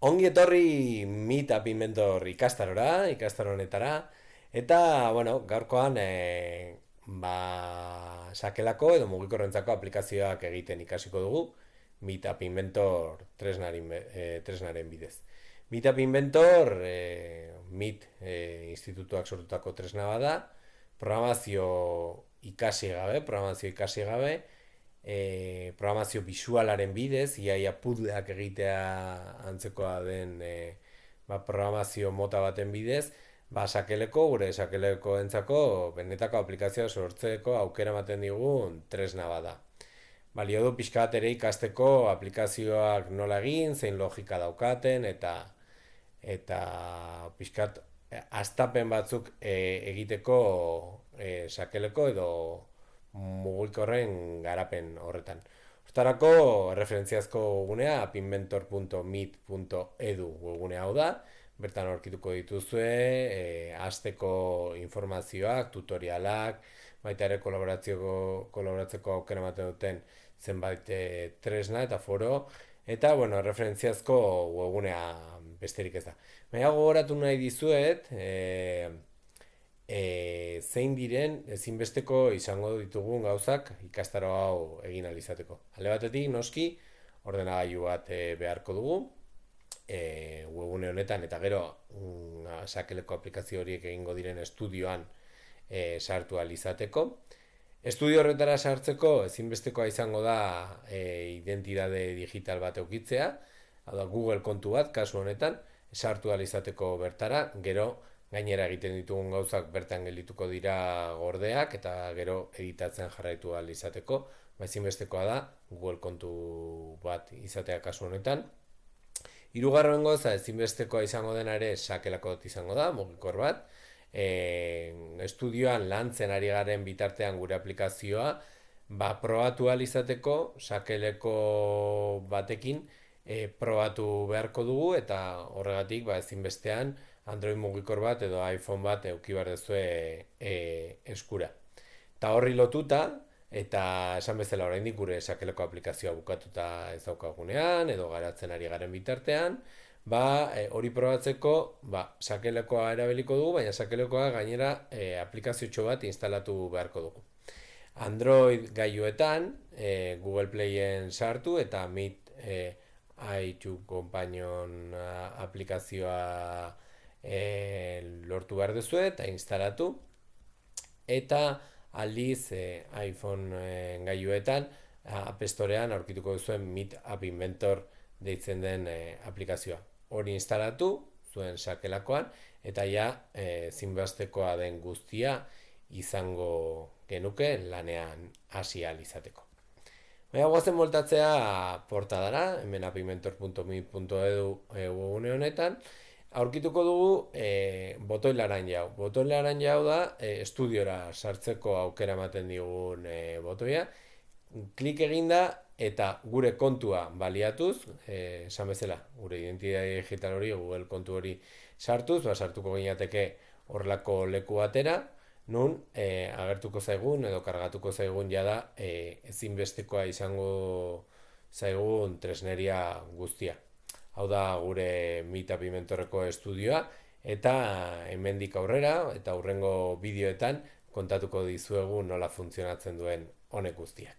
Ongi etorri Meet App Inventor ikastaro honetara, eta, bueno, gaurkoan, sakelako edo mugikorrentzako aplikazioak egiten ikasiko dugu, Meet App Inventor tresnaren bidez. Meet App Inventor, Meet institutuak sortutako tresna bada, programazio ikasi gabe, programazio bisualaren bidez, iaia puzzleak egitea antzekoa den programazio mota baten bidez, gure sakeleko entzako benetako aplikazioa sortzeko aukera ematen digun tresna bada. Balio du pixka bat ere ikasteko aplikazioak nola egin, zein logika daukaten, eta pixkat astapen batzuk egiteko sakeleko edo mugikorren garapen horretan. Hortarako referentziazko gunea appinventor.meet.edu webgunea hau da, bertan aurkituko dituzue hasteko informazioak, tutorialak, baita ere kolaboratzeko aukera ematen duten zenbait tresna eta foro, eta referentziazko webgunea besterik ez da. Baina gogoratu nahi dizuet, zein diren ezinbesteko izango ditugun gauzak ikastaro hau egin ahal izateko. Alde batetik, noski, ordenagailu bat beharko dugu, webgune honetan, eta gero sakeleko aplikazio horiek egingo diren estudioan sartu ahal izateko. Estudio horretara sartzeko ezinbestekoa izango da identitate digital bat eukitzea, hau da Google kontu bat, kasu honetan, sartu ahal izateko bertara, gero gainera egiten ditugun gauzak bertan geldituko dira gordeak, eta gero editatzen jarraitu ahal izateko, ezinbestekoa da Google kontu bat izatea kasu honetan. Hirugarren gauza ezinbestekoa izango dena ere sakelako izango da, mugikor bat. Estudioan lantzen ari garen bitartean gure aplikazioa, probatu ahal izateko sakeleko batekin probatu beharko dugu, eta horregatik ezinbestean Android mugikor bat edo iPhone bat eduki behar duzue eskura. Eta horri lotuta, eta esan bezala oraindik gure sakeleko aplikazioa bukatuta ez daukagunean, edo garatzen ari garen bitartean, hori probatzeko sakelekoa erabiliko dugu, baina sakelekoa gainera aplikazio bat instalatu beharko dugu. Android gailuetan, Google Playen sartu eta Meet i2 Companion aplikazioa lortu behar duzu eta instalatu, eta aldiz iPhone gailuetan App Storean aurkituko duzuen Meet App Inventor deitzen den aplikazioa. Hori instalatu zuen sakelakoan, eta zinbestekoa den guztia izango genuke lanean hasi ahal izateko. Guazen voltatzea portadara, hemen appinventor.meet.edu webgune honetan, aurkituko dugu botoi laranja hau. Botoi laranja hau da estudiora sartzeko aukera ematen digun botoia. Klik eginda eta gure kontua baliatuz, esan bezala, gure identitate digital hori, Google kontu hori sartuz, sartuko ginateke horrelako leku batera, nun agertuko zaigun edo kargatuko zaigun jada ezinbestekoa izango zaigun tresneria guztia. Hau da gure Meet App Inventorreko estudioa, eta hemendik aurrera eta hurrengo bideoetan kontatuko dizuegu nola funtzionatzen duen honek guztiak.